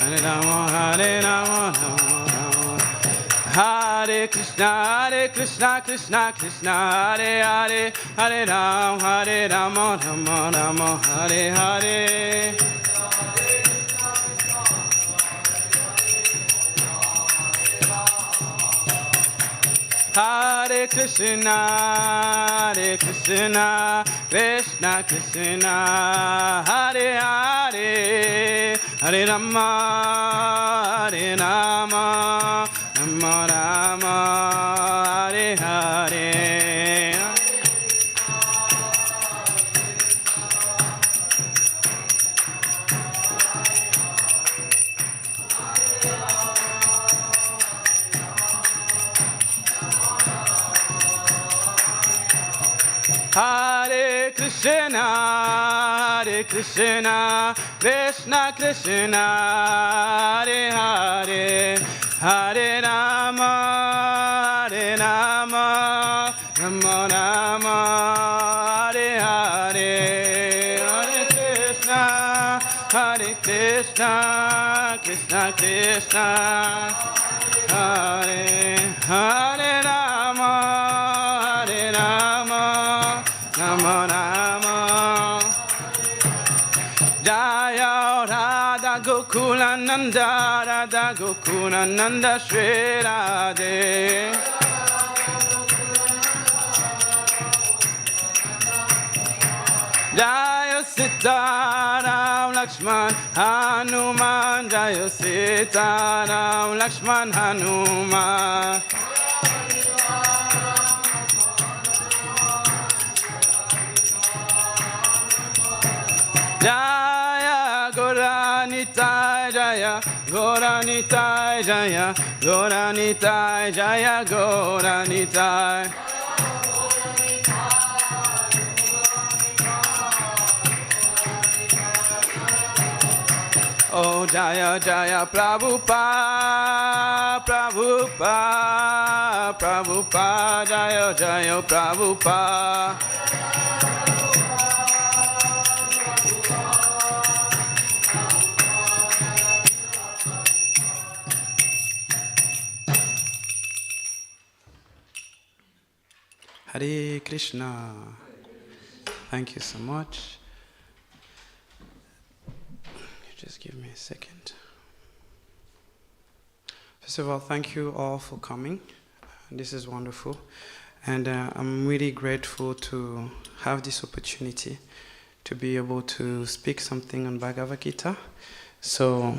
Hare Rama, Hare Rama, Rama Rama. Hare Krishna, Krishna Krishna, Hare Hare, Hare Rama, Rama Rama, Hare Hare. Hare Krishna, Krishna Krishna, Hare Hare, Hare Rama, Rama Rama, Hare Hare. Hare Krishna, Krishna Krishna, Hare Hare, Hare Rama, Rama Rama, Hare Hare. Hare Krishna, Krishna Krishna, Hare Hare Rama, Rama Rama. Jaya Radha Gokulananda, Radha Gokulananda, Shri Radhe. Jaya Sitaram Lakshman Hanuman, Jaya Sitaram Lakshman Hanuman. Jaya Gauranitai, Jaya Gauranitai, Jaya Gauranitai, Jaya Gauranitai. Oh Jaya Jaya Prabhupada, Prabhupada, Prabhupada, Jaya Jaya Prabhupada. Hare Krishna. Thank you so much. Just give me a second. First of all, thank you all for coming. This is wonderful. And I'm really grateful to have this opportunity to be able to speak something on Bhagavad Gita. So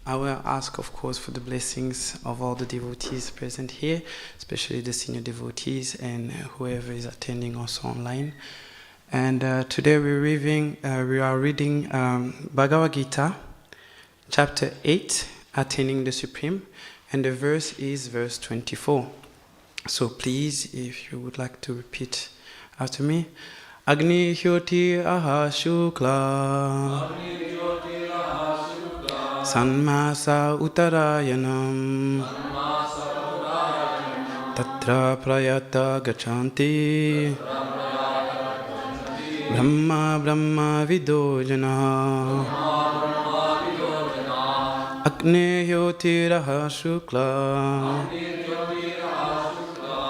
I will ask, of course, for the blessings of all the devotees present here, especially the senior devotees and whoever is attending also online. And today we are reading Bhagavad Gita, chapter 8, Attaining the Supreme, and the verse is verse 24. So please, if you would like to repeat after me, Agni Hyoti Aha Shukla Sanmasa Uttarayanam Tatra Prayata Gachanti Brahma Brahma Vidojana Agni Hyoti Raha Shukla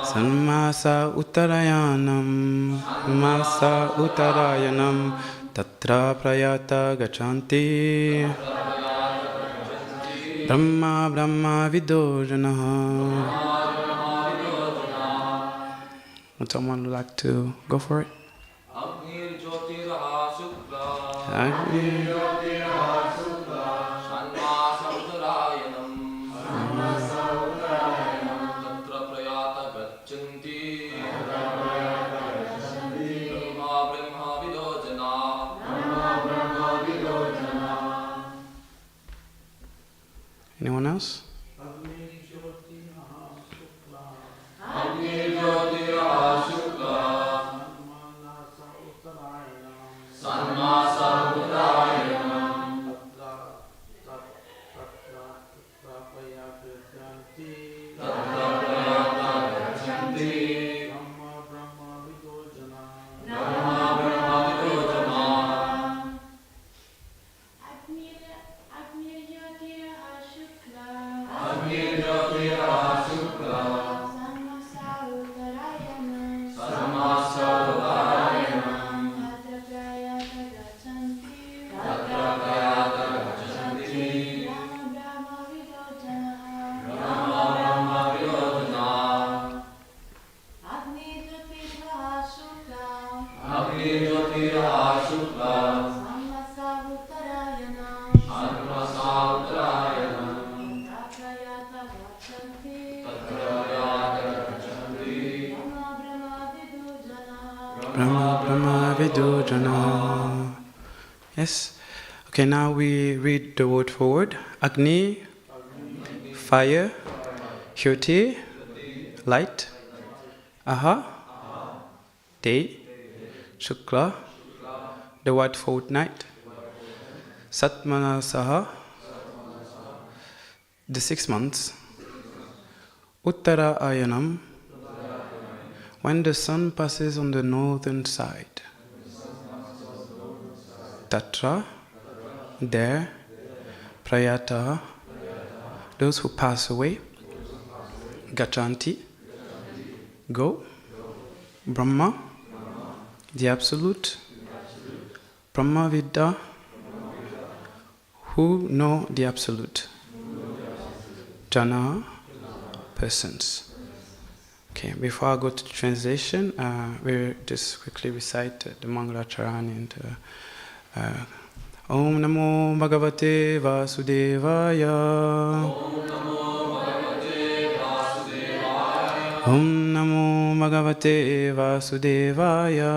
Sanmasa Uttarayanam Masa Uttarayanam Tatra Prayata Gachanti Brahma Brahma Vidojana. Would someone like to go for it? Anyone else? Brahma Brahma Vidujana. Yes. Okay, now we read the word for word. Agni, fire. Jyoti, light. Aha, day. Shukla, the white fortnight. Satmanasaha, the 6 months. Uttara Ayanam, when the sun passes on the northern side. Tatra, there. Prayata, those who pass away. Gachanti, go. Brahma, the absolute. Brahmavidya, who know the absolute. Jana, persons. Okay, before I go to the translation, we'll just quickly recite the Mangalacharan and Om Namo Bhagavate Vasudevaya. Om Namo Bhagavate Vasudevaya.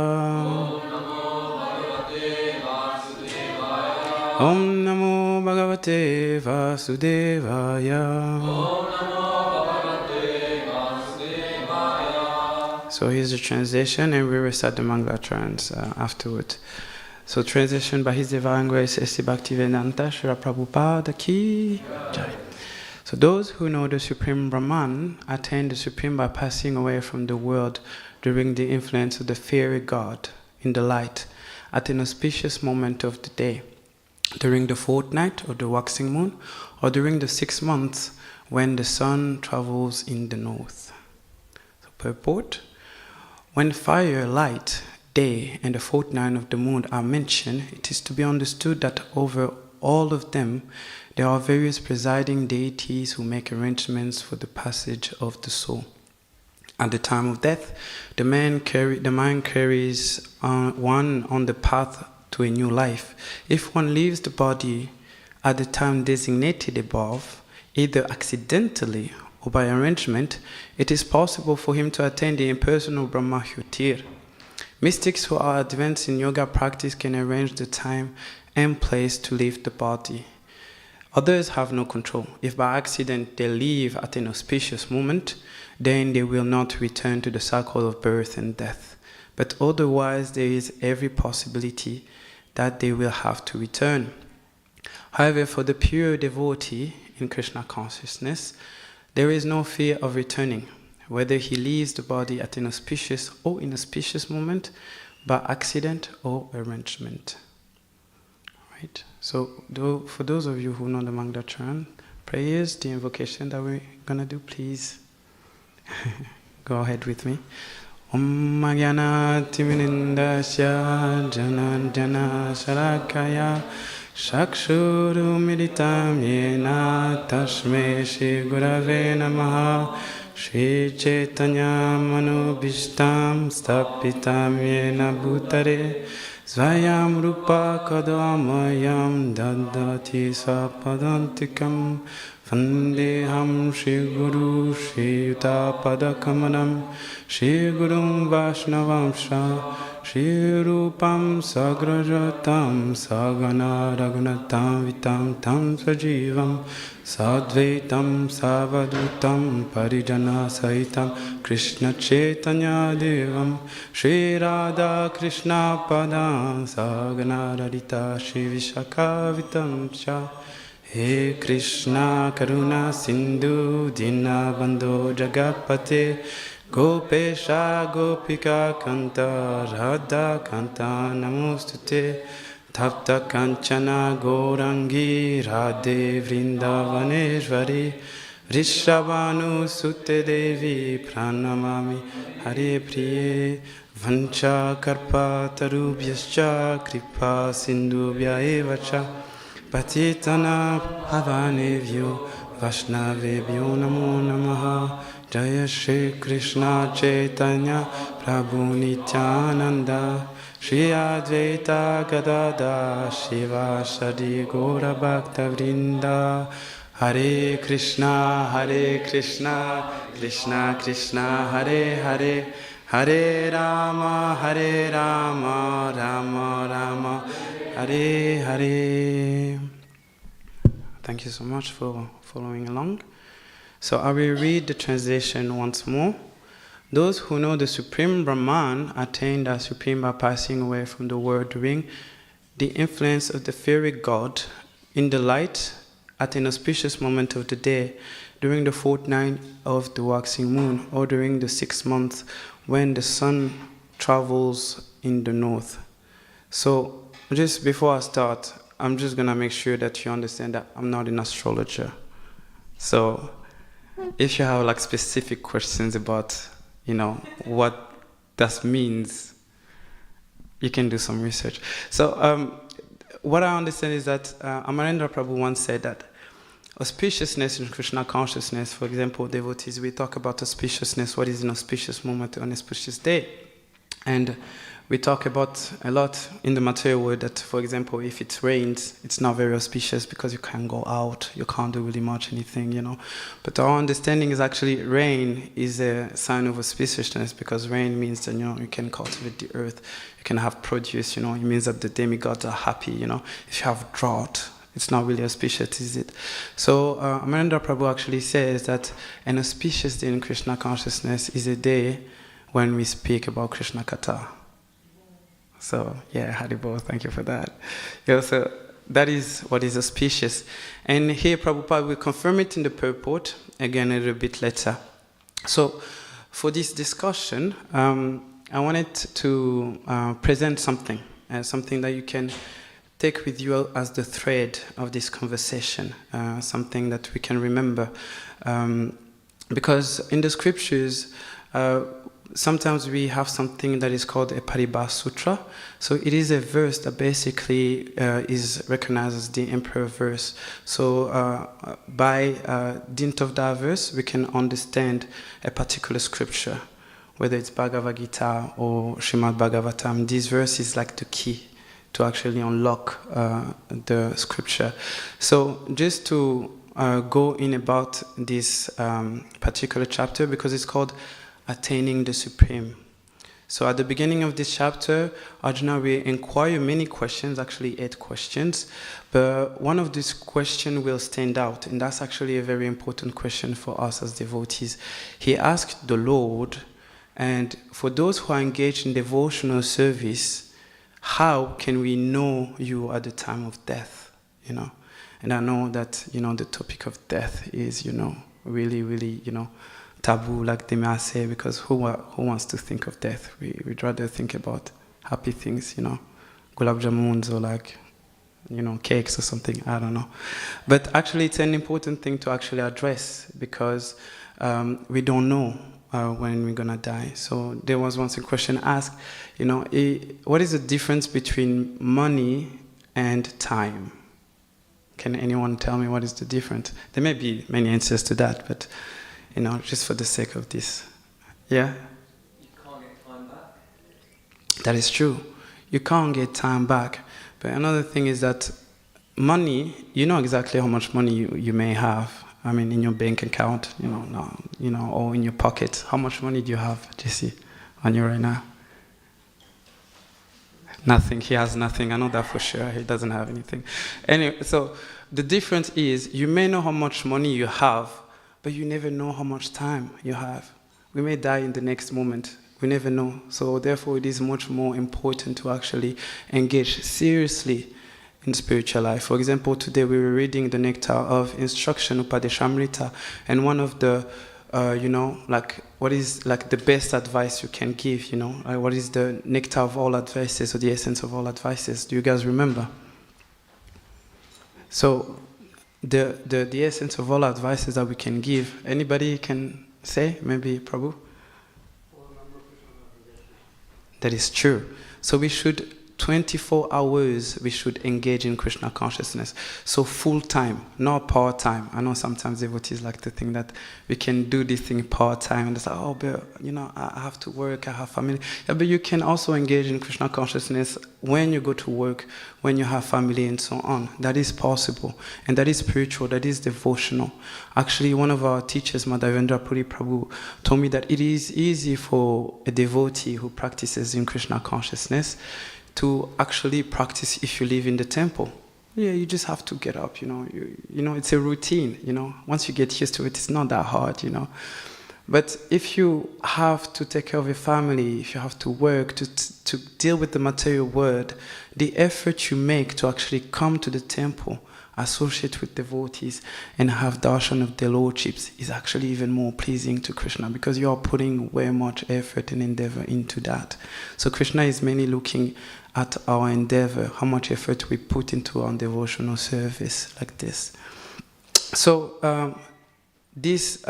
Om Namo Bhagavate Vasudevaya. So here's the translation, and we recite the Mangalacharans afterward. So translation by His Divine Grace S.C. Bhaktivedanta Srila Prabhupada Ki Jai. So those who know the Supreme Brahman attain the Supreme by passing away from the world during the influence of the fairy god in the light at an auspicious moment of the day, during the fortnight or the waxing moon, or during the 6 months when the sun travels in the north. So purport: when fire, light, day, and the fortnight of the moon are mentioned, it is to be understood that over all of them there are various presiding deities who make arrangements for the passage of the soul. At the time of death, the mind carries one on the path to a new life. If one leaves the body at the time designated above, either accidentally or by arrangement, it is possible for him to attain the impersonal Brahma Jyotir. Mystics who are advanced in yoga practice can arrange the time and place to leave the body. Others have no control. If by accident they leave at an auspicious moment, then they will not return to the cycle of birth and death. But otherwise, there is every possibility that they will have to return. However, for the pure devotee in Krishna consciousness, there is no fear of returning, whether he leaves the body at an auspicious or inauspicious moment, by accident or arrangement. Right? So, for those of you who know the Mangalacharana prayers, the invocation that we're going to do, please go ahead with me. Om Magyana Timinindasya Jana Jana Sarakaya Shakshuru Militam Yena Tasme Shri Gurave Namaha Shri Chaitanya Manobhishtam Stapitam Yena Bhutare Svayam Rupa Kadamayam Dadati Sapadantikam Vandeham Shri Guru Shri Yuta Padakamanam Shri Gurum Vaishnavamsha Shri Rupam Sagrajatam Sagana Raghunatam Vitam Tam Sajivam Sadvaitam Savadutam Parijana Sahitam Krishna Chaitanya Devam Shri Radha Krishna Padam Sagana Radita Shri Vishakavitam Cha He Krishna Karuna Sindhu Dinabandho Jagapate Gopesha Gopika Kanta Radha Kanta Namostute Tapta Kanchana Gorangi Radhe Vrindavaneshvari Rishabhanu Sute Devi Pranamami Hare Priye Vancha Karpa Tarubhyascha Kripa Sindhubhya Evacha Patitana Bhavanevyo Vaishnavebhyo Namo Namaha Jaya Shri Krishna Chaitanya Prabhu Nityananda Shri Advaita Gadada Shiva Shadi Gaura Bhakta Vrinda Hare Krishna, Krishna Krishna, Hare Hare, Hare Rama, Rama Rama, Hare Hare. Thank you so much for following along. So I will read the translation once more. Those who know the Supreme Brahman attain the Supreme by passing away from the world during the influence of the fairy god in the light at an auspicious moment of the day, during the fortnight of the waxing moon, or during the 6 months when the sun travels in the north. So just before I start, I'm just going to make sure that you understand that I'm not an astrologer. So if you have like specific questions about, what that means, you can do some research. So what I understand is that Amarendra Prabhu once said that auspiciousness in Krishna consciousness, for example, devotees, we talk about auspiciousness, what is an auspicious moment on an auspicious day. And we talk about a lot in the material world that, for example, if it rains, it's not very auspicious because you can't go out, you can't do really much anything, But our understanding is actually rain is a sign of auspiciousness, because rain means that, you can cultivate the earth, you can have produce, it means that the demigods are happy, If you have drought, it's not really auspicious, is it? So Amarendra Prabhu actually says that an auspicious day in Krishna consciousness is a day when we speak about Krishna Katha. So, Haribol, thank you for that. So that is what is auspicious. And here Prabhupada will confirm it in the purport, again a little bit later. So, for this discussion, I wanted to present something that you can take with you as the thread of this conversation, something that we can remember. Because in the scriptures, sometimes we have something that is called a Paribhasa Sutra. So it is a verse that basically is recognized as the emperor verse. So by dint of that verse, we can understand a particular scripture, whether it's Bhagavad Gita or Srimad Bhagavatam. This verse is like the key to actually unlock the scripture. So just to go in about this particular chapter, because it's called Attaining the Supreme. So at the beginning of this chapter, Arjuna will inquire many questions, actually 8 questions, but one of these questions will stand out, and that's actually a very important question for us as devotees. He asked the Lord, and for those who are engaged in devotional service, how can we know you at the time of death? And I know that, the topic of death is, really, really, taboo, like they may say, because who wants to think of death? We'd rather think about happy things, gulab jamuns or like, cakes or something, I don't know. But actually it's an important thing to actually address, because we don't know when we're gonna die. So there was once a question asked, what is the difference between money and time? Can anyone tell me what is the difference? There may be many answers to that, but just for the sake of this. Yeah? You can't get time back. That is true. You can't get time back. But another thing is that money, you know exactly how much money you may have. I mean, in your bank account, or in your pocket. How much money do you have, Jesse, on you right now? Nothing. He has nothing. I know that for sure. He doesn't have anything. Anyway, so the difference is you may know how much money you have, but you never know how much time you have. We may die in the next moment. We never know. So therefore, it is much more important to actually engage seriously in spiritual life. For example, today we were reading the Nectar of Instruction, Upadeshamrita, and one of the, what is like the best advice you can give, what is the nectar of all advices, or the essence of all advices? Do you guys remember? So the essence of all advices that we can give. Anybody can say? Maybe Prabhu? That is true. So we should 24 hours we should engage in Krishna consciousness. So full time, not part time. I know sometimes devotees like to think that we can do this thing part time and it's like, oh, but I have to work, I have family. Yeah, but you can also engage in Krishna consciousness when you go to work, when you have family and so on. That is possible. And that is spiritual, that is devotional. Actually, one of our teachers, Madhavendra Puri Prabhu, told me that it is easy for a devotee who practices in Krishna consciousness to actually practice if you live in the temple. Yeah, you just have to get up, it's a routine, Once you get used to it, it's not that hard, But if you have to take care of your family, if you have to work, to deal with the material world, the effort you make to actually come to the temple, associate with devotees, and have darshan of the lordships is actually even more pleasing to Krishna because you are putting way much effort and endeavor into that. So Krishna is mainly looking at our endeavor, how much effort we put into our devotional service like this. So this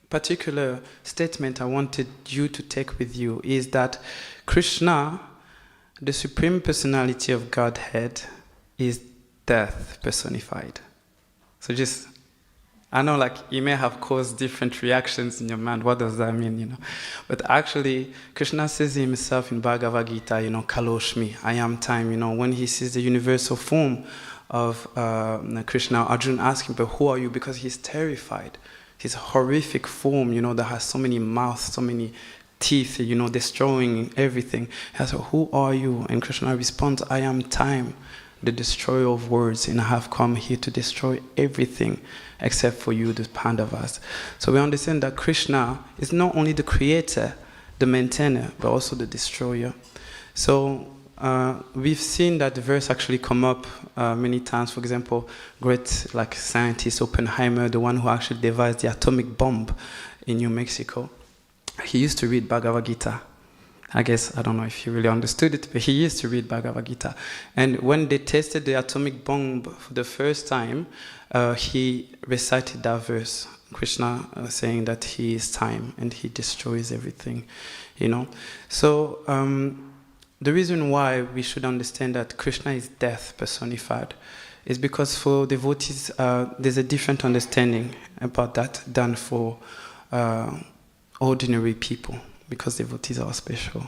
particular statement I wanted you to take with you is that Krishna, the Supreme Personality of Godhead, is death personified. So I know it may have caused different reactions in your mind. What does that mean, But actually, Krishna says himself in Bhagavad Gita, Kaloshmi, I am time, when he sees the universal form of Krishna, Arjuna asks him, but who are you? Because he's terrified. His horrific form, that has so many mouths, so many teeth, destroying everything. He says, who are you? And Krishna responds, I am time, the destroyer of worlds, and I have come here to destroy everything except for you, the Pandavas. So we understand that Krishna is not only the creator, the maintainer, but also the destroyer. So we've seen that the verse actually come up many times. For example, great scientist Oppenheimer, the one who actually devised the atomic bomb in New Mexico, he used to read Bhagavad Gita. I guess, I don't know if he really understood it, but he used to read Bhagavad Gita. And when they tested the atomic bomb for the first time, he recited that verse, Krishna saying that he is time and he destroys everything, So the reason why we should understand that Krishna is death personified is because for devotees, there's a different understanding about that than for ordinary people, because devotees are special.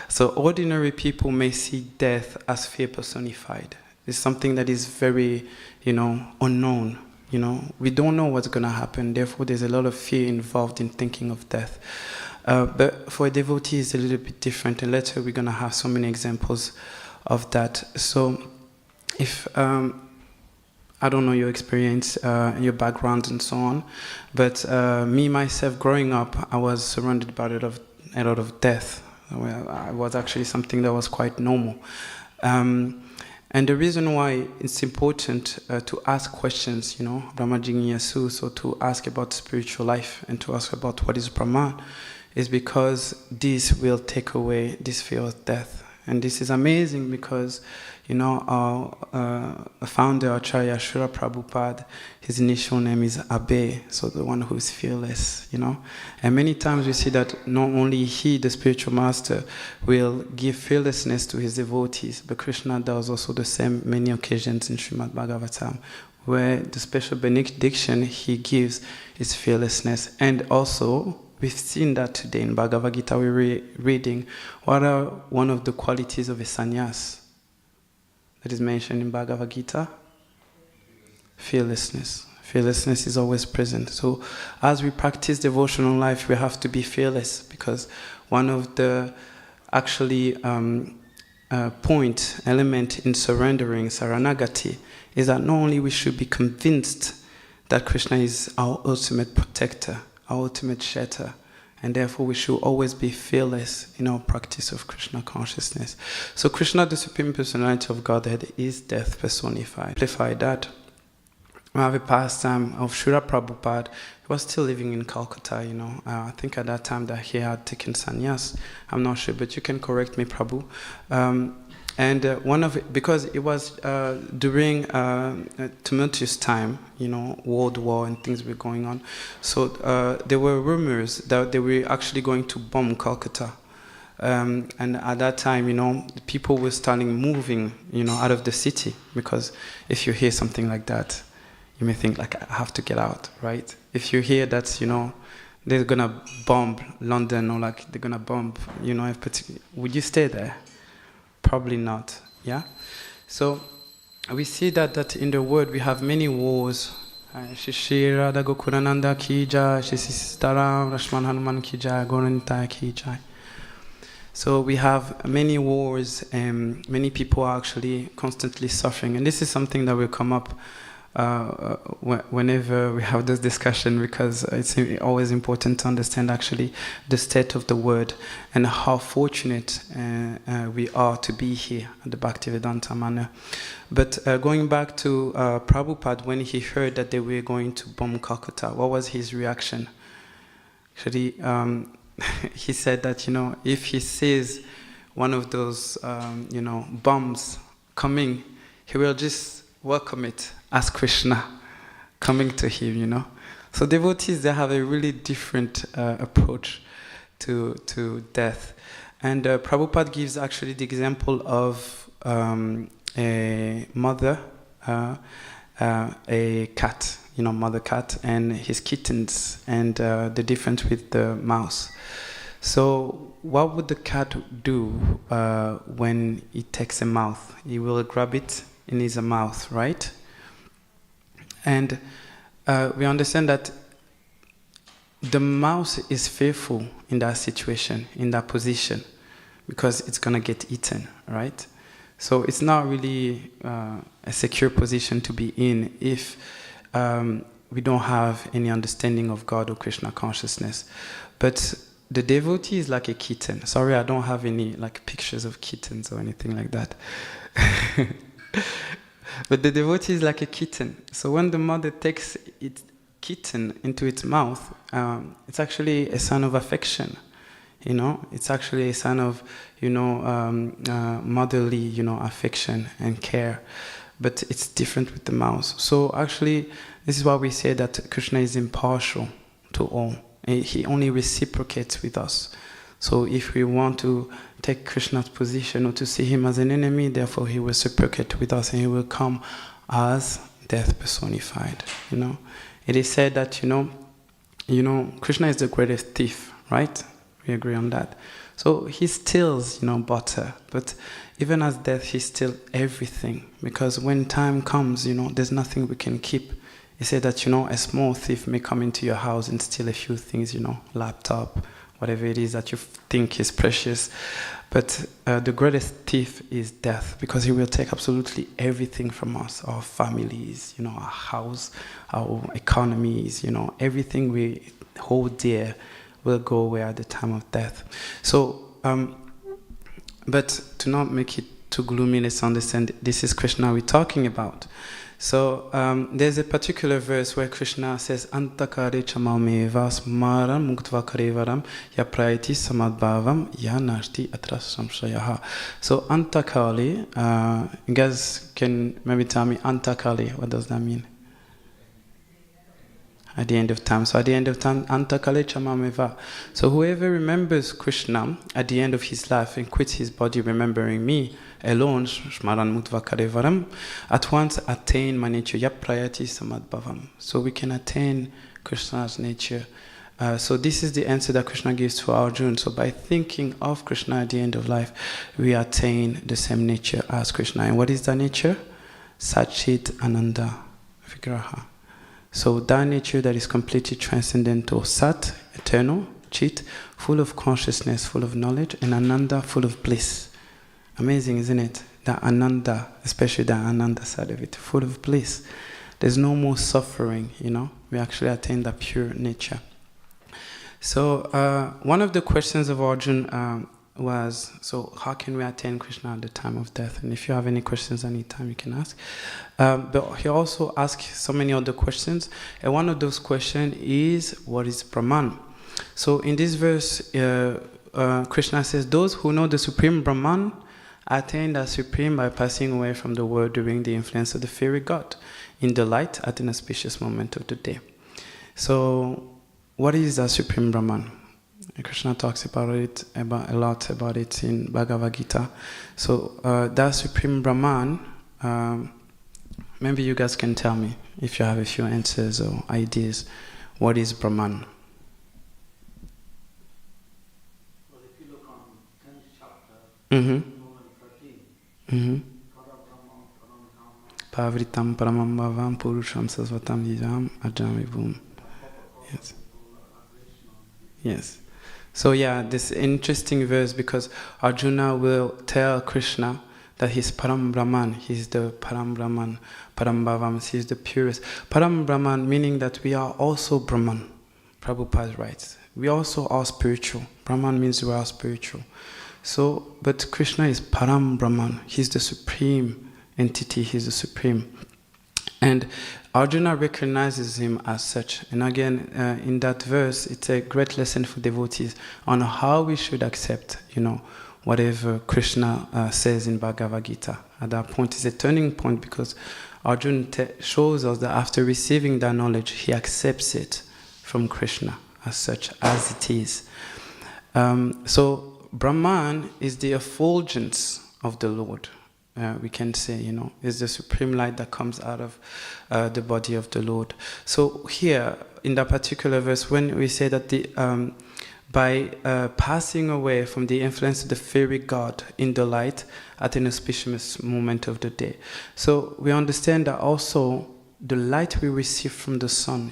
So ordinary people may see death as fear personified. It's something that is very, unknown. We don't know what's going to happen. Therefore, there's a lot of fear involved in thinking of death. But for a devotee, it's a little bit different. And later, we're going to have so many examples of that. So if I don't know your experience, your background, and so on, but me myself, growing up, I was surrounded by a lot of death. It was actually something that was quite normal. And the reason why it's important to ask questions, Brahmajignasu, so to ask about spiritual life and to ask about what is Brahman, is because this will take away this fear of death. And this is amazing because, our founder, Acharya Srila Prabhupada, his initial name is Abe, so the one who is fearless, And many times we see that not only he, the spiritual master, will give fearlessness to his devotees, but Krishna does also the same many occasions in Srimad Bhagavatam, where the special benediction he gives is fearlessness. And also, we've seen that today in Bhagavad Gita, we're reading what are one of the qualities of a sannyas that is mentioned in Bhagavad Gita? Fearlessness. Fearlessness is always present. So as we practice devotional life, we have to be fearless, because one of the actually element in surrendering, saranagati, is that not only we should be convinced that Krishna is our ultimate protector, our ultimate shelter, and therefore we should always be fearless in our practice of Krishna consciousness. So Krishna, the Supreme Personality of Godhead, is death personified. Amplify that. We have a pastime of Srila Prabhupada. He was still living in Calcutta, I think at that time that he had taken sannyas. I'm not sure, but you can correct me, Prabhu. And one of it, because it was during a tumultuous time, World War and things were going on. So there were rumors that they were actually going to bomb Calcutta. And at that time, people were starting moving, out of the city, because if you hear something like that, you may think like, I have to get out, right? If you hear that, they're gonna bomb London, or like they're gonna bomb, would you stay there? Probably not, yeah? So we see that in the word we have many wars. Shishira da Gokurananda ki jai, Shisitaram Rashman Hanuman ki jai, Goranita ki jai. So we have many wars, and many people are actually constantly suffering. And this is something that will come up whenever we have this discussion, because it's always important to understand actually the state of the world and how fortunate we are to be here at the Bhaktivedanta Manor. But going back to Prabhupada, when he heard that they were going to bomb Calcutta, what was his reaction? Actually, he said that, if he sees one of those, bombs coming, he will just welcome it as Krishna coming to him, So devotees, they have a really different approach to death. And Prabhupada gives actually the example of a mother, a cat, mother cat, and his kittens, and the difference with the mouse. So what would the cat do when it takes a mouse? He will grab it in his mouth, right? And we understand that the mouse is fearful in that situation, in that position, because it's going to get eaten, right? So it's not really a secure position to be in if we don't have any understanding of God or Krishna consciousness. But the devotee is like a kitten. Sorry, I don't have any pictures of kittens or anything like that. But the devotee is like a kitten. So when the mother takes its kitten into its mouth, it's actually a sign of affection. It's actually a sign of, motherly, affection and care. But it's different with the mouse. So actually, this is why we say that Krishna is impartial to all. He only reciprocates with us. So if we want to take Krishna's position or to see him as an enemy, therefore he will reciprocate with us and he will come as death personified. It is said that Krishna is the greatest thief, right? We agree on that. So he steals, butter, but even as death, he steals everything, because when time comes, there's nothing we can keep. He said that a small thief may come into your house and steal a few things, laptop, whatever it is that you think is precious. But the greatest thief is death, because he will take absolutely everything from us, our families, our house, our economies, everything we hold dear will go away at the time of death. So, but to not make it too gloomy, let's understand this is Krishna we're talking about. So there's a particular verse where Krishna says, Antakare chamameva smaram muktva yaprayati samadbhavam yanashti atras samshayaha. So Antakali, you guys can maybe tell me Antakali, what does that mean? At the end of time. So at the end of time, Antakale chamameva. So whoever remembers Krishna at the end of his life and quits his body remembering me alone, Shmaran Mutva Karevaram, at once attain my nature, Yaprayati Samadbhavam. So we can attain Krishna's nature. So this is the answer that Krishna gives to Arjuna. So by thinking of Krishna at the end of life, we attain the same nature as Krishna. And what is that nature? Satchit Ananda Vigraha. So that nature that is completely transcendental, Sat, eternal, Chit, full of consciousness, full of knowledge, and Ananda, full of bliss. Amazing, isn't it? That Ananda, especially the Ananda side of it, full of bliss. There's no more suffering, We actually attain that pure nature. So one of the questions of Arjuna was, so how can we attain Krishna at the time of death? And if you have any questions anytime, you can ask. But he also asked so many other questions. And one of those questions is, what is Brahman? So in this verse, Krishna says, those who know the Supreme Brahman attain the supreme by passing away from the world during the influence of the fiery god in the light at an auspicious moment of the day. So, what is the supreme Brahman? Krishna talks about it a lot about it in Bhagavad Gita. So, that supreme Brahman, maybe you guys can tell me if you have a few answers or ideas. What is Brahman? Well, if you look on 10th chapter, Mm-hmm. 13, Mm-hmm. Pavritam paramam bhavam purusham sasvatam yivam ajami bhum. Yes. Yes. So yeah, this interesting verse because Arjuna will tell Krishna that he's Param Brahman, he's the Param Brahman, Param Bhavam, he's the purest. Param Brahman meaning that we are also Brahman. Prabhupada writes. We also are spiritual. Brahman means we are spiritual. So, but Krishna is Param Brahman. He's the supreme entity. He's the supreme. And Arjuna recognizes him as such. And again, in that verse, it's a great lesson for devotees on how we should accept, whatever Krishna says in Bhagavad Gita. At that point, it's a turning point because Arjuna shows us that after receiving that knowledge, he accepts it from Krishna as such, as it is. So Brahman is the effulgence of the Lord. We can say, is the supreme light that comes out of the body of the Lord. So here, in that particular verse, when we say that by passing away from the influence of the fiery god in the light at an auspicious moment of the day. So we understand that also the light we receive from the sun,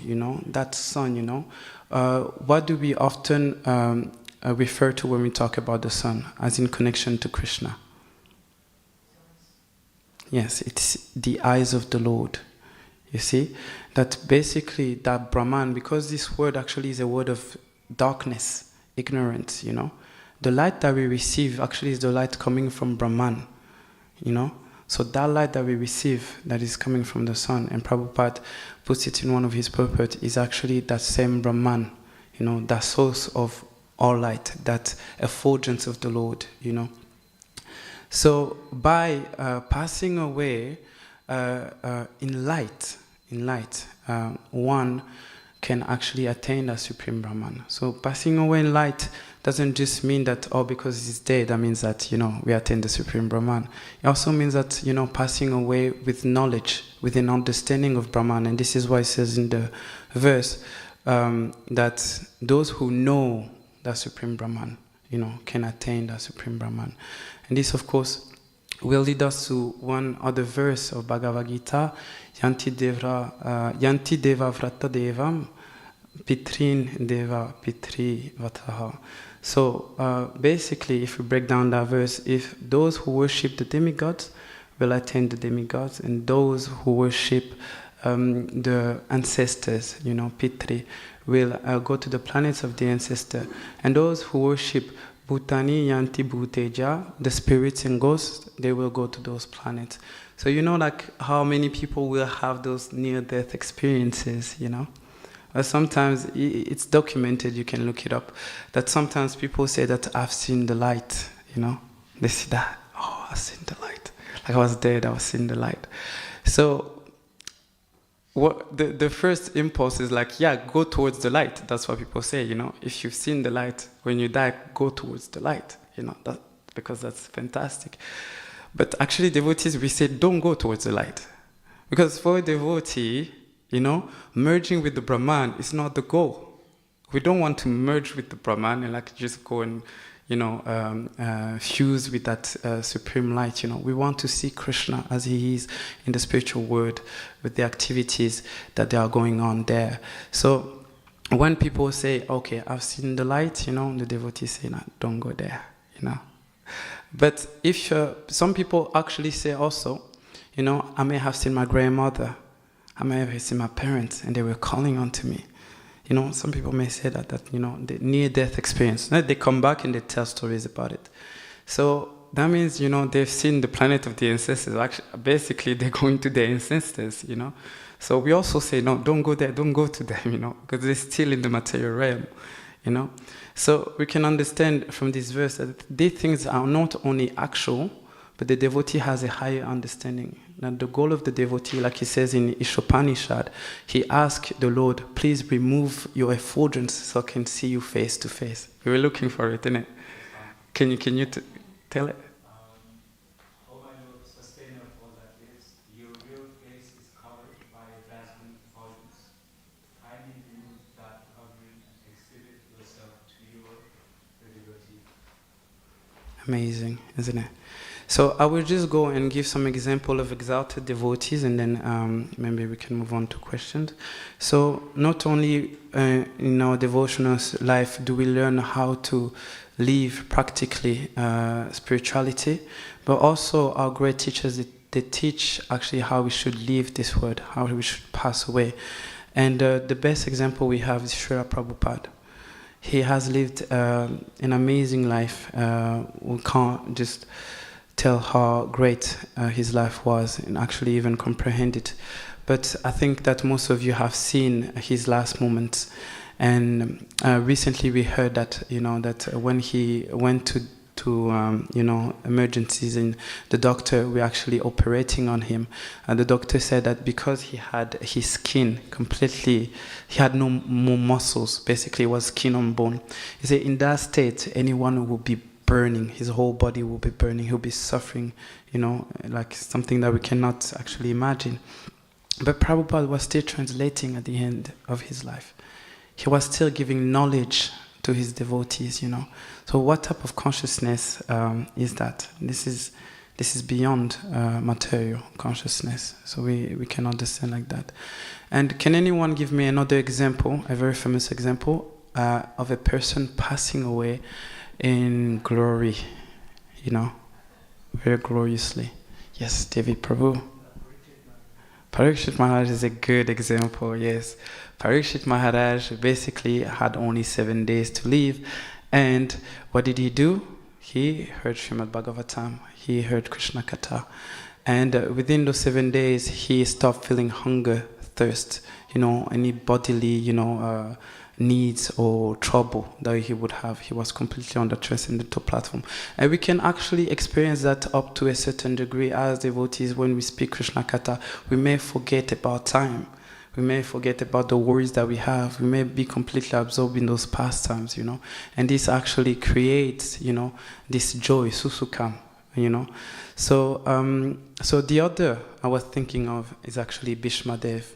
that sun, what do we often refer to when we talk about the sun, as in connection to Krishna? Yes, it's the eyes of the Lord. You see? That basically, that Brahman, because this word actually is a word of darkness, ignorance, The light that we receive actually is the light coming from Brahman, So that light that we receive, that is coming from the sun, and Prabhupada puts it in one of his purports, is actually that same Brahman, that source of all light, that effulgence of the Lord, So by passing away in light, one can actually attain that supreme Brahman. So passing away in light doesn't just mean that, because it's day, that means that, we attain the supreme Brahman. It also means that, passing away with knowledge, with an understanding of Brahman. And this is why it says in the verse that those who know that supreme Brahman, can attain that supreme Brahman. And this, of course, will lead us to one other verse of Bhagavad Gita, Yanti Deva Vrata Devam, Pitrin Deva Pitri Vataha. So basically, if we break down that verse, if those who worship the demigods will attain the demigods, and those who worship the ancestors, Pitri, will go to the planets of the ancestor, and those who worship Bhutani Yanti Bhuteja, the spirits and ghosts, they will go to those planets. So like how many people will have those near-death experiences, Sometimes it's documented, you can look it up, that sometimes people say that I've seen the light, They say that, I've seen the light. Like I was dead, I was seeing the light. So what the first impulse is like, go towards the light. That's what people say, If you've seen the light, when you die, go towards the light, because that's fantastic. But actually, devotees, we say, don't go towards the light. Because for a devotee, merging with the Brahman is not the goal. We don't want to merge with the Brahman and just go and, fuse with that supreme light. We want to see Krishna as he is in the spiritual world with the activities that are going on there. So when people say, okay, I've seen the light, the devotees say, no, don't go there, But if some people actually say also, I may have seen my grandmother, I may have seen my parents, and they were calling on to me. Some people may say that the near-death experience. They come back and they tell stories about it. So that means, they've seen the planet of the ancestors. Actually, basically, they're going to their ancestors, So we also say, no, don't go there, don't go to them, because they're still in the material realm, So we can understand from this verse that these things are not only actual, but the devotee has a higher understanding. Now the goal of the devotee, like he says in Ishopanishad, he asked the Lord, please remove your effulgence so I can see you face to face. We were looking for it, innit? Can you tell it? Oh my Lord, sustainer of all that lives, your real face is covered by dazzling effulgence. Kindly remove that covering and exhibit yourself to the devotee. Amazing, isn't it? So I will just go and give some example of exalted devotees, and then maybe we can move on to questions. So not only in our devotional life do we learn how to live practically spirituality, but also our great teachers, they teach actually how we should live this world, how we should pass away. And the best example we have is Srila Prabhupada. He has lived an amazing life. We can't just tell how great his life was and actually even comprehend it. But I think that most of you have seen his last moments. And recently we heard that, that when he went to emergencies, and the doctor were actually operating on him, and the doctor said that because he had his skin completely, he had no more muscles, basically it was skin on bone. He said in that state anyone will be burning, his whole body will be burning, he'll be suffering, like something that we cannot actually imagine. But Prabhupada was still translating at the end of his life. He was still giving knowledge to his devotees, So what type of consciousness is that? This is beyond material consciousness. So we can understand like that. And can anyone give me another example, a very famous example, of a person passing away in glory, very gloriously? Yes, David Prabhu. Parikshit Maharaj is a good example, yes. Parikshit Maharaj basically had only 7 days to live, and what did he do? He heard Srimad Bhagavatam, he heard Krishna Katha, and within those 7 days he stopped feeling hunger, thirst, any bodily, needs or trouble that he would have. He was completely on the transcendental platform. And we can actually experience that up to a certain degree as devotees. When we speak Krishna Katha, we may forget about time. We may forget about the worries that we have. We may be completely absorbed in those pastimes, And this actually creates, this joy, susukam, So the other I was thinking of is actually Bhishma Dev,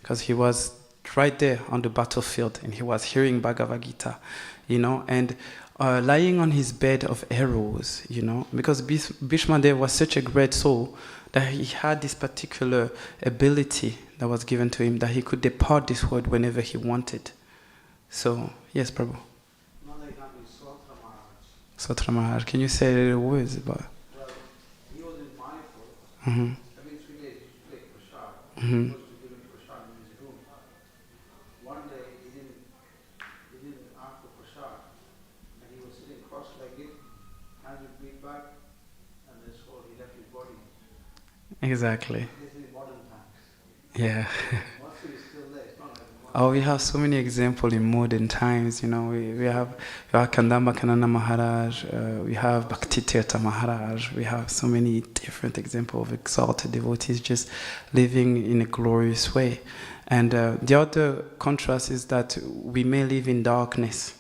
because he was right there on the battlefield and he was hearing Bhagavad Gita, and lying on his bed of arrows, because Bhishma Dev was such a great soul that he had this particular ability that was given to him, that he could depart this world whenever he wanted. So, yes, Prabhu. Not like having Sotra Maharaj. Sotra Maharaj, can you say the words about? Well, he was in Mayapur. Mm-hmm. Every 3 days he used to take prasad. Mm-hmm. He was to give him prasad in his room. One day he didn't ask for prasad, and he was sitting cross-legged, hands would beat back, and then so he left his body. Exactly. This is modern times. Yeah. Mostly is still there. It's not like Oh, we have so many examples in modern times, we have Kandamba Kanana Maharaj, we have Bhaktivedanta Maharaj, we have so many different examples of exalted devotees just living in a glorious way. And the other contrast is that we may live in darkness,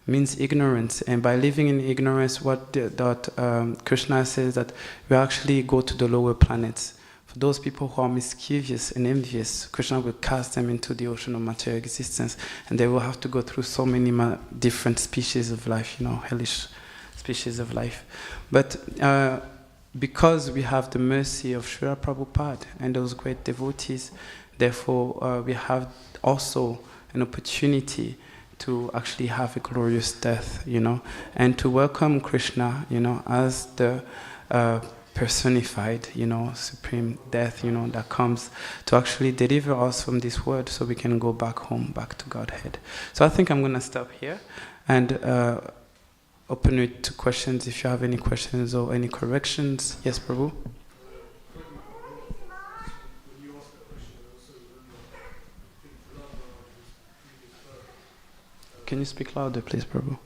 means ignorance. And by living in ignorance, Krishna says that we actually go to the lower planets. For those people who are mischievous and envious, Krishna will cast them into the ocean of material existence, and they will have to go through so many different species of life, hellish species of life. But because we have the mercy of Srila Prabhupada and those great devotees, therefore we have also an opportunity to actually have a glorious death, and to welcome Krishna, as the personified, supreme death, that comes to actually deliver us from this world so we can go back home, back to Godhead. So I think I'm going to stop here and open it to questions if you have any questions or any corrections. Yes, Prabhu? Can you speak louder, please, Prabhu?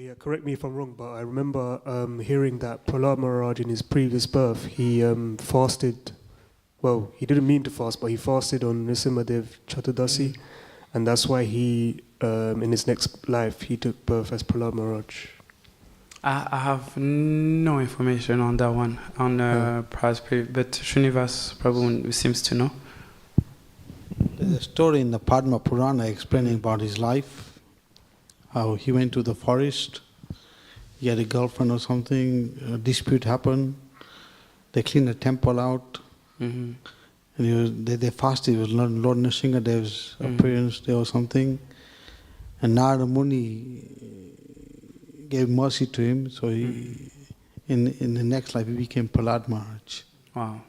Yeah, correct me if I'm wrong, but I remember hearing that Prahlad Maharaj in his previous birth, he fasted, well, he didn't mean to fast, but he fasted on Nrsimhadev Chaturdasi, and that's why he, in his next life, he took birth as Prahlad Maharaj. I have no information on that one, on Prabhupada's period, but Srinivas Prabhu seems to know. There's a story in the Padma Purana explaining about his life, how he went to the forest, he had a girlfriend or something, a dispute happened, they cleaned the temple out, and they fasted. It was Lord Nrsimhadev's appearance there or something, and Narada Muni gave mercy to him, so he, in the next life he became Prahlad Maharaj. Wow.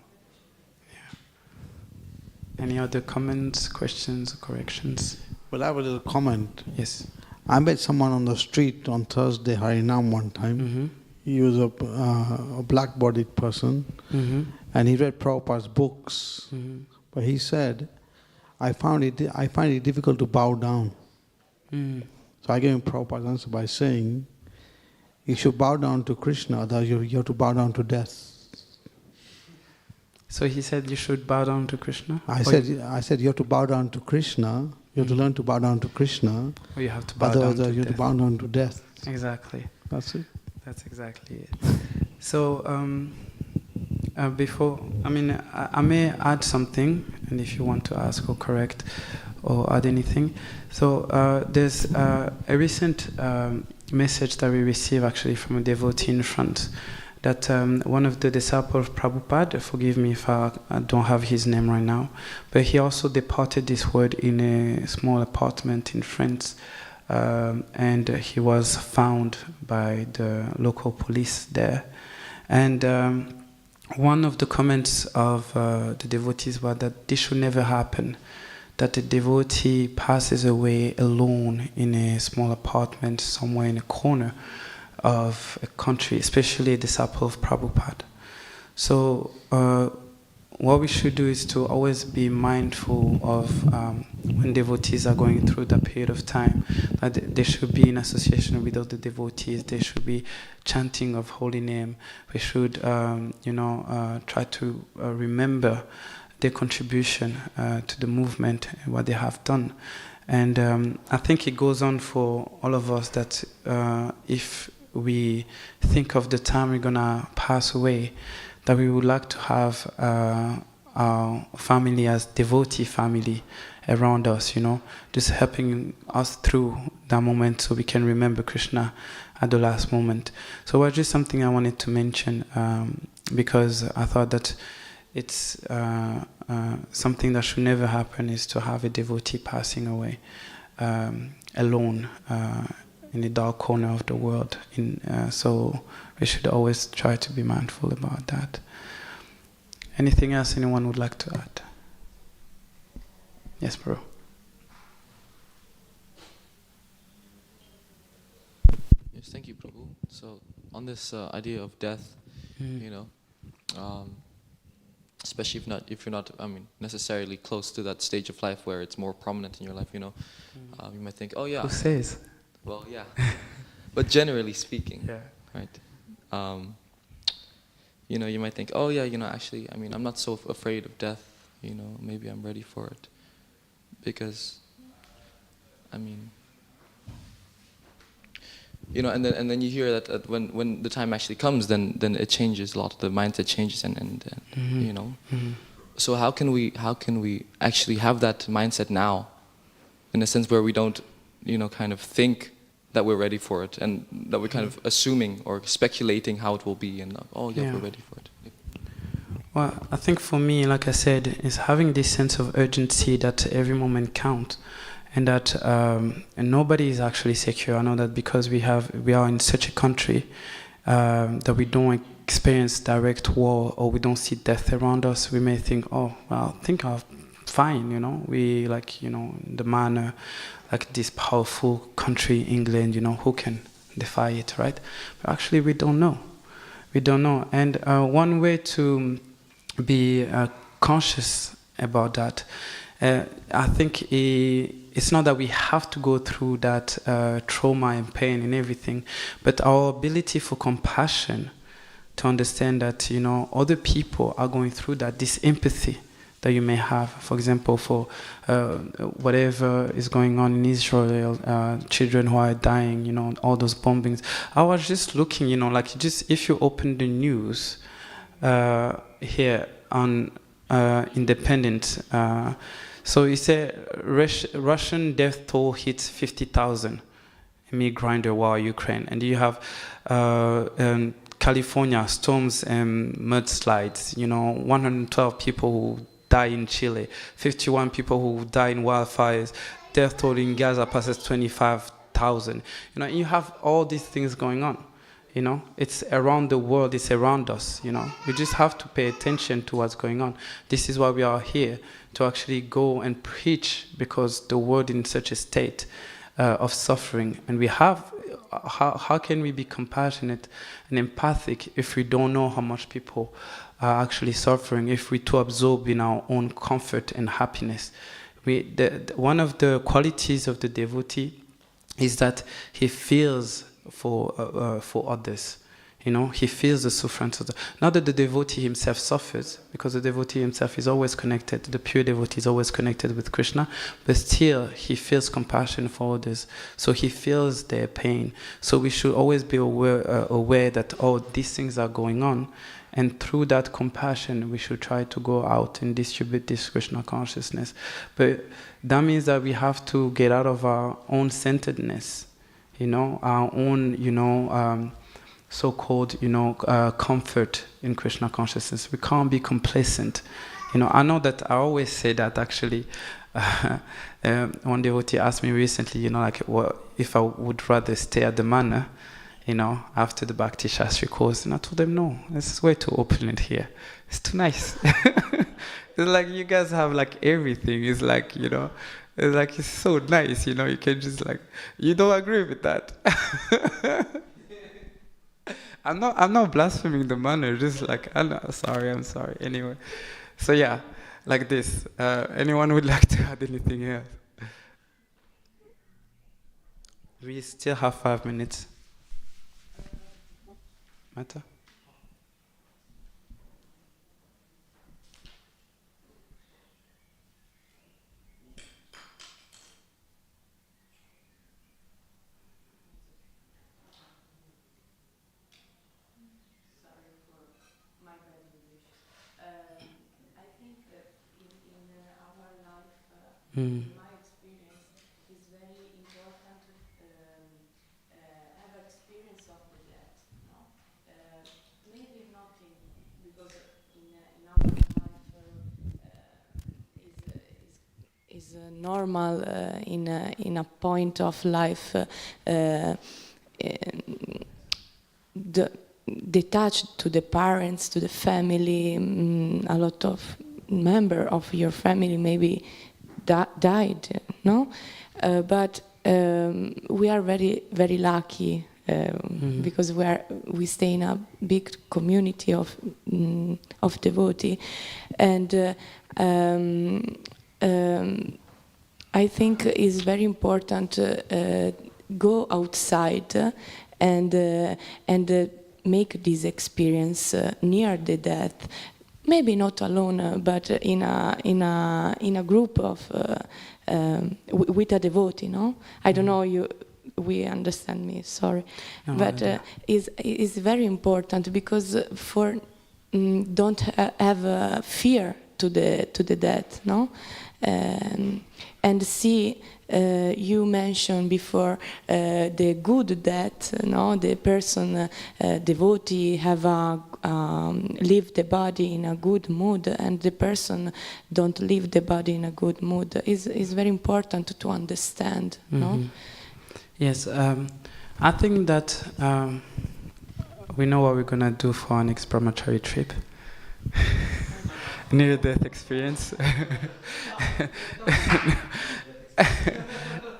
Any other comments, questions, or corrections? Well, I have a little comment. Yes. I met someone on the street on Thursday, Harinam, one time. He was a black-bodied person, and he read Prabhupada's books. But he said, I find it difficult to bow down. So I gave him Prabhupada's answer by saying, you should bow down to Krishna, otherwise you have to bow down to death. So he said you should bow down to Krishna? I said you have to bow down to Krishna, you have to learn to bow down to Krishna, or you have to bow down to you have to bow down to death. Exactly. That's it. That's exactly it. So, before, I may add something, and if you want to ask or correct or add anything. So, there's a recent message that we received actually from a devotee in France, that one of the disciples of Prabhupada, forgive me if I don't have his name right now, but he also departed this world in a small apartment in France, and he was found by the local police there. And one of the comments of the devotees was that this should never happen, that the devotee passes away alone in a small apartment somewhere in a corner of a country, especially a disciple of Prabhupada. So what we should do is to always be mindful of when devotees are going through that period of time, that they should be in association with other devotees, they should be chanting of holy name, we should try to remember their contribution to the movement and what they have done. And I think it goes on for all of us that if we think of the time we're gonna pass away, that we would like to have our family as devotee family around us, just helping us through that moment so we can remember Krishna at the last moment. So it was just something I wanted to mention because I thought that it's something that should never happen, is to have a devotee passing away alone in the dark corner of the world. So we should always try to be mindful about that. Anything else anyone would like to add? Yes, bro. Yes, thank you, Prabhu. So on this idea of death, especially if you're not necessarily close to that stage of life where it's more prominent in your life, you might think, oh yeah. Who says? Well, yeah. But generally speaking, Yeah. right? You might think, oh yeah, actually, I'm not so afraid of death. Maybe I'm ready for it, because, and then you hear that when the time actually comes, then it changes a lot. The mindset changes, and So how can we actually have that mindset now, in a sense where we don't, kind of think that we're ready for it, and that we're kind of assuming or speculating how it will be, and we're ready for it. Well, I think for me, like I said, is having this sense of urgency that every moment counts, and that and nobody is actually secure. I know that because we are in such a country that we don't experience direct war, or we don't see death around us. We may think, oh, well, I think I'm fine, we the manner, like this powerful country, England, who can defy it, right? But actually we don't know. And one way to be conscious about that, I think, is it's not that we have to go through that trauma and pain and everything, but our ability for compassion, to understand that, you know, other people are going through that, this empathy that you may have, for example, for whatever is going on in Israel, children who are dying, you know, all those bombings. I was just looking, you know, like just if you open the news here on Independent, so you say Russian death toll hits 50,000 amid grinder war Ukraine, and you have California storms and mudslides. You know, 112 people who die in Chile, 51 people who die in wildfires. Death toll in Gaza passes 25,000. You know, you have all these things going on. You know, it's around the world, it's around us, you know. We just have to pay attention to what's going on. This is why we are here, to actually go and preach, because the world is in such a state of suffering. And we have, how can we be compassionate and empathic if we don't know how much people are actually suffering, if we're too absorbed in our own comfort and happiness? One of the qualities of the devotee is that he feels for others. You know, he feels the suffering. Not that the devotee himself suffers, because the devotee himself is always connected, the pure devotee is always connected with Krishna, but still he feels compassion for others. So he feels their pain. So we should always be aware that, oh, these things are going on. And through that compassion, we should try to go out and distribute this Krishna consciousness. But that means that we have to get out of our own centeredness, you know, our own, you know, so-called, you know, comfort in Krishna consciousness. We can't be complacent. You know, I know that I always say that actually. One devotee asked me recently, you know, like, well, if I would rather stay at the manor, you know, after the Bhakti Shastri course. And I told them, no, this is way too open here. It's too nice. It's like you guys have like everything. It's like, you know, it's like, it's so nice, you know, you can just like, you don't agree with that. I'm not blaspheming the manor, just like, I'm sorry. Anyway, so yeah, like this. Anyone would like to add anything else? We still have 5 minutes. Mata? In my experience, it's very important to have experience of the death. No? Maybe not because in our life is normal in a point of life detached to the parents, to the family. A lot of member of your family maybe died, no? But we are very, very lucky because we stay in a big community of devotee, and I think it's very important to go outside and make this experience near the death. Maybe not alone, but in a group of with a devotee. No, I don't know you. We understand me. Sorry, no, but is very important because for don't have fear to the death. No, and see. You mentioned before the good death. No, the person devotee have leave the body in a good mood, and the person don't leave the body in a good mood. Is very important to understand. Mm-hmm. No. Yes, I think that we know what we're gonna do for our next brahmachari trip. Near-death experience.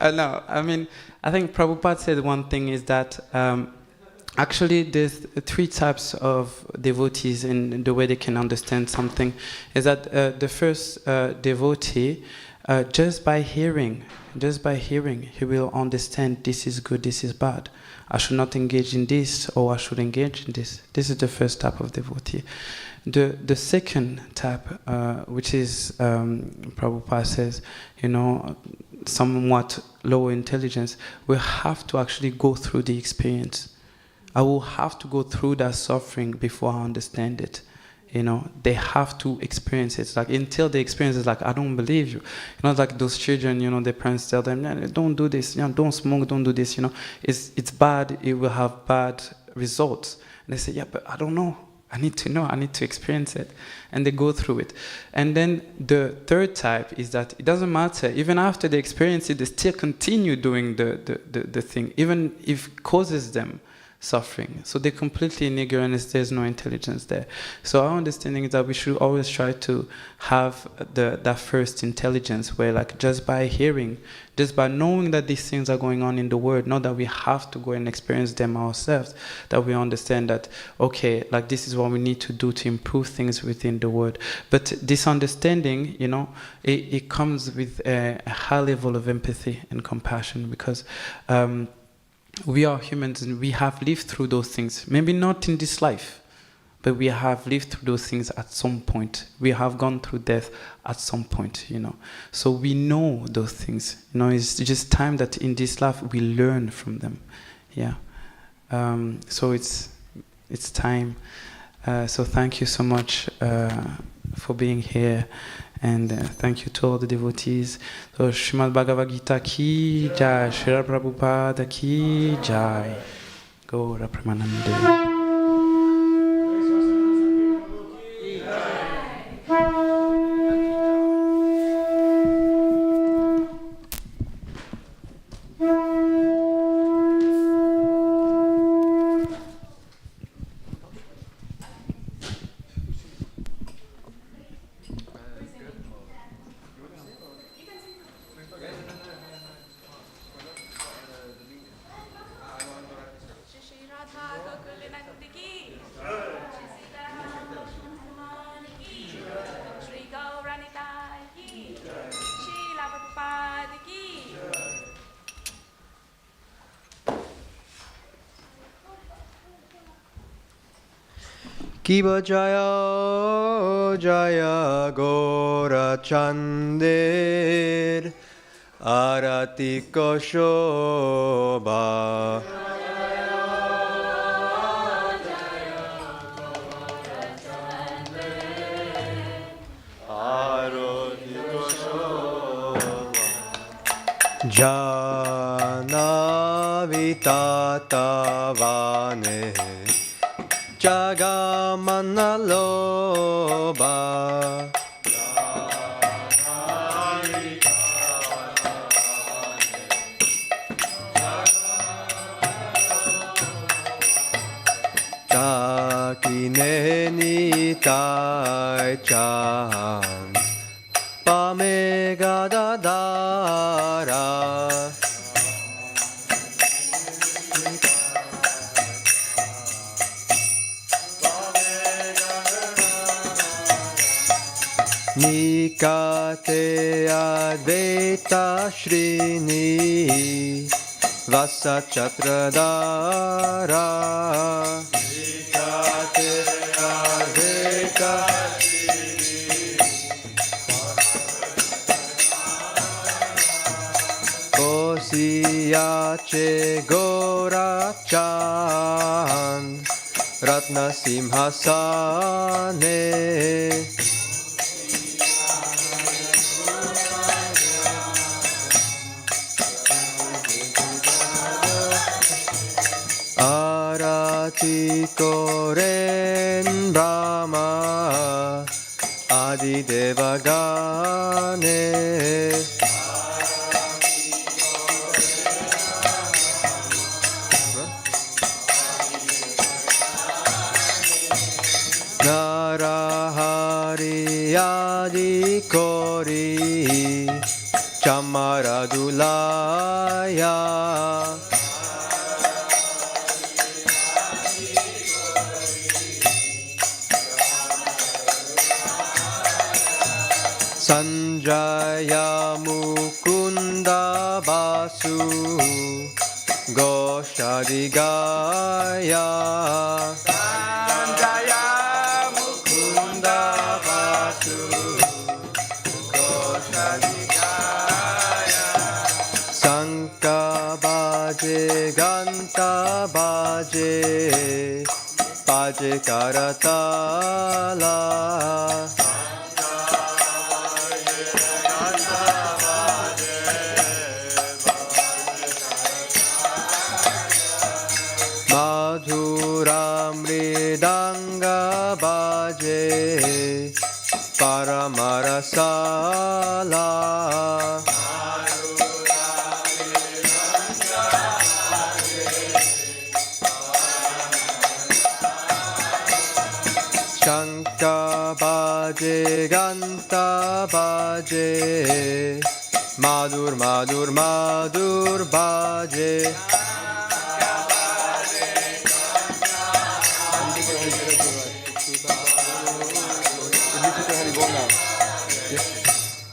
No, I mean, I think Prabhupada said one thing is that actually there's 3 types of devotees in the way they can understand something. Is that the first devotee just by hearing, he will understand this is good, this is bad. I should not engage in this, or I should engage in this. This is the first type of devotee. The second type, which is, Prabhupada says, somewhat lower intelligence, will have to actually go through the experience. I will have to go through that suffering before I understand it. They have to experience it. Like, until they experience it, like, I don't believe you. Like those children, their parents tell them, don't do this, don't smoke, don't do this, it's bad, it will have bad results. And they say, yeah, but I don't know. I need to know, I need to experience it. And they go through it. And then the third type is that it doesn't matter. Even after they experience it, they still continue doing the thing, even if it causes them suffering. So they're completely in ignorance, there's no intelligence there. So our understanding is that we should always try to have that first intelligence where, like, just by hearing, just by knowing that these things are going on in the world, not that we have to go and experience them ourselves, that we understand that, okay, like, this is what we need to do to improve things within the world. But this understanding, it comes with a high level of empathy and compassion, because we are humans and we have lived through those things. Maybe not in this life, but we have lived through those things at some point. We have gone through death at some point, So we know those things. It's just time that in this life we learn from them. Yeah. So it's time. So thank you so much for being here. And thank you to all the devotees. So Srimad Bhagavad Gita ki jai, Srila Prabhupada ki jai. Gaura Premanande. Kiva Jaya Jaya Gora Chandir Arati Koshoba Arati Koshoba Jana Vitata Vane Jagamana Loba Takineni Tai Chan Pamegadadara Nikate Advaita Shrini Vasa Chatradara Nikate Advaita Shrini Kosiyache Gorachan Ratna Simhasane Arati Koren Brahma Adi Devagane Narahari Adi Kori Chamaradulaya Sanjaya Mukunda Basu Goshadigaya Sanjaya Mukunda Basu Goshadigaya Sanka Baje Ganta Baje Baje Karatala Madhura Mridanga Baje Paramarasala Shanka Baje Ganta Baje Madhur Madhur Madhur Baje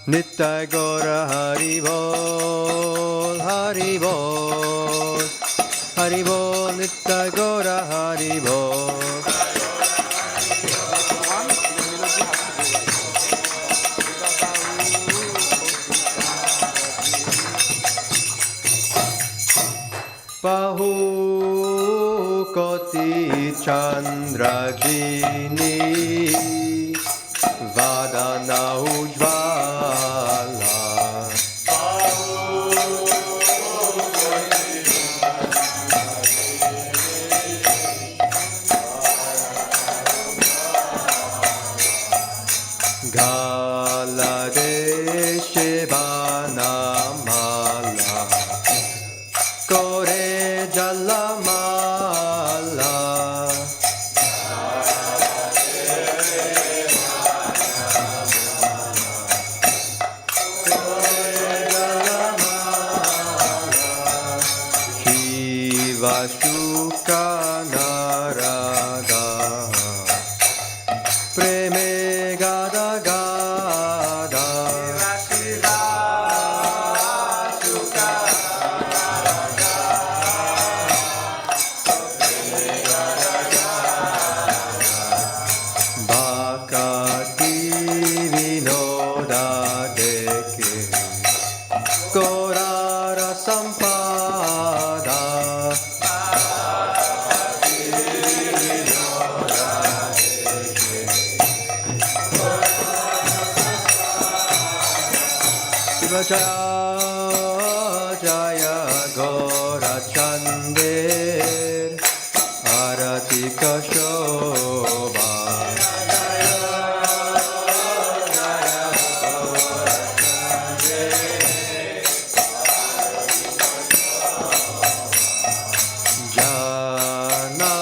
Nitya Gora Hari Bol, Hari Bol, Hari Bol, Nitya Gora Hari Bol. Bahu Koti Chandra Jini Vadana Ujvala Gala Deshe Banamala Kore Jalamala Shuka Narada Preme Gada Gada Bhakti Vinoda Deke Korara Sampada Jaya Jaya Gora Chandir Arati Kashobha Jana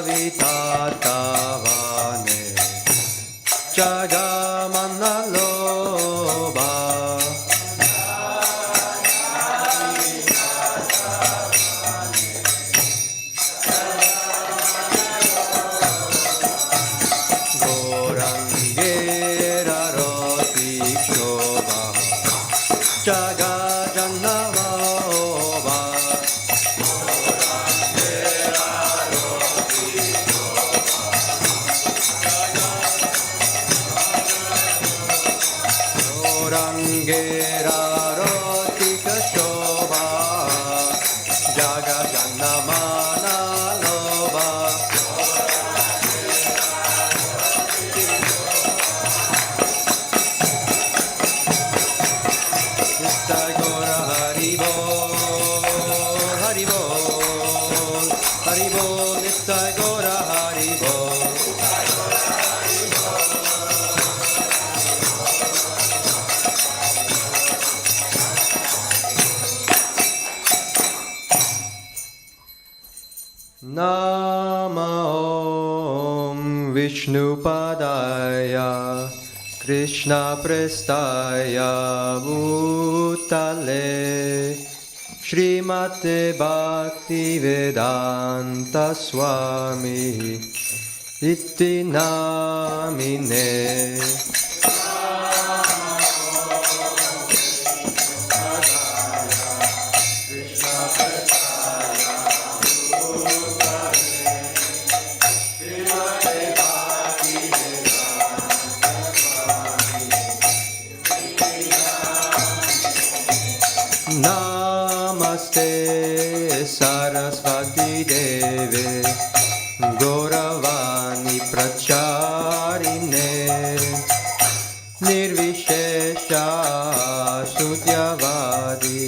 Vitatavane Jagamanaloba Gorangera Roti Shobha Jaga Jannavova Gorangera Roti Shobha Jaga Jannamana Loba Nitya Gora Hari Bol, Hari Bol, Hari Bol, Nitya Gora Hari Bol. Nama Om Vishnu Padaya Krishna Prestaya Bhutale Srimate Bhaktivedanta Swami Iti Namine Namaste Sarasvati Deve Gauravani Pracharine Nirvishesha Sutyavadi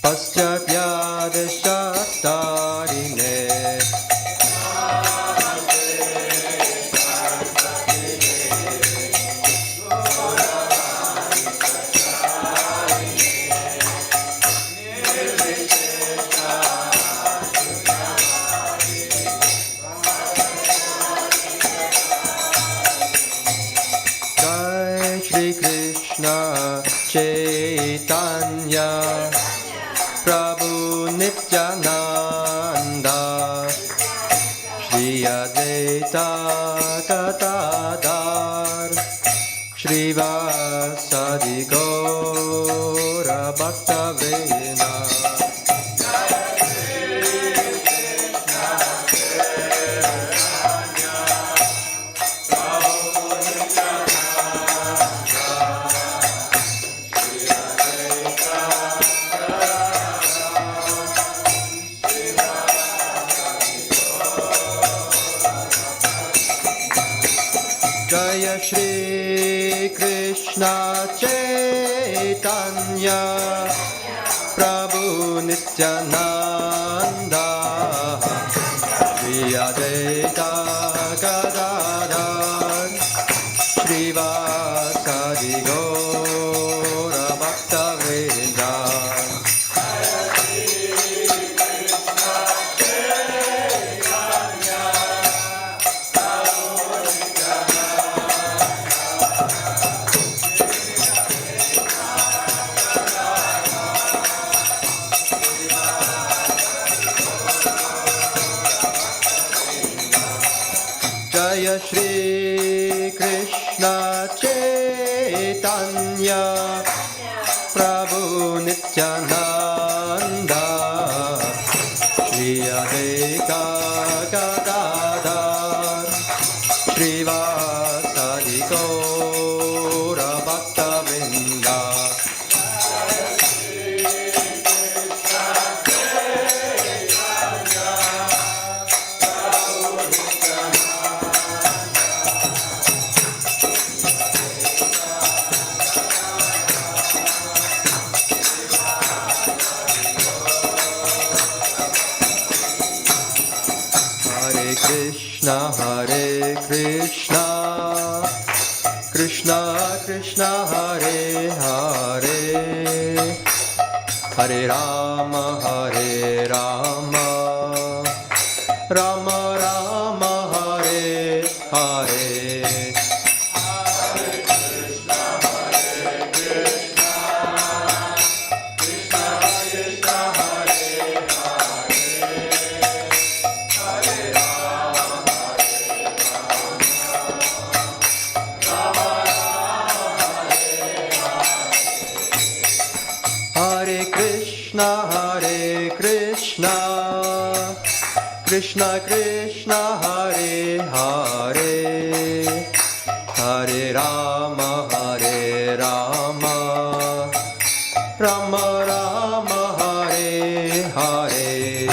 Paschatyadesatarine Chaitanya Prabhu Nityananda Shri Advaita Gadadhar Shrivasadi Gaura Bhaktivedanta Jaya Shri Krishna Chaitanya Prabhu Nityananda Shri Advaita Gadadhar Shrivasadi Gaura Bhaktivedanta Jaya Shri Krishna Chaitanya Prabhu Nityananda Shri Advaita Gadadhar Shrivasadi Gaura Bhaktivedanta Hare Krishna, Krishna Krishna Hare Hare, Hare Rama, Rama Rama Hare Hare. Hare Krishna, Krishna Krishna Hare Hare, Hare Rama, Rama Rama Hare Hare.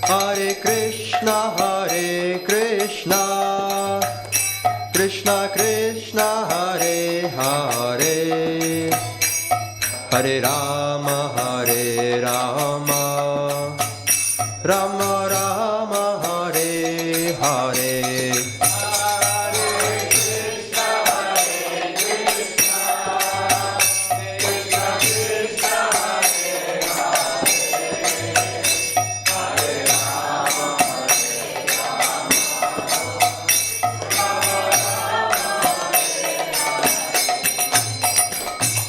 Hare Krishna, Krishna Krishna Hare Hare, Hare Rama, Rama Rama Hare Hare.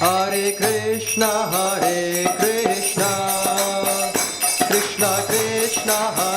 Hare Krishna, Krishna Krishna Hare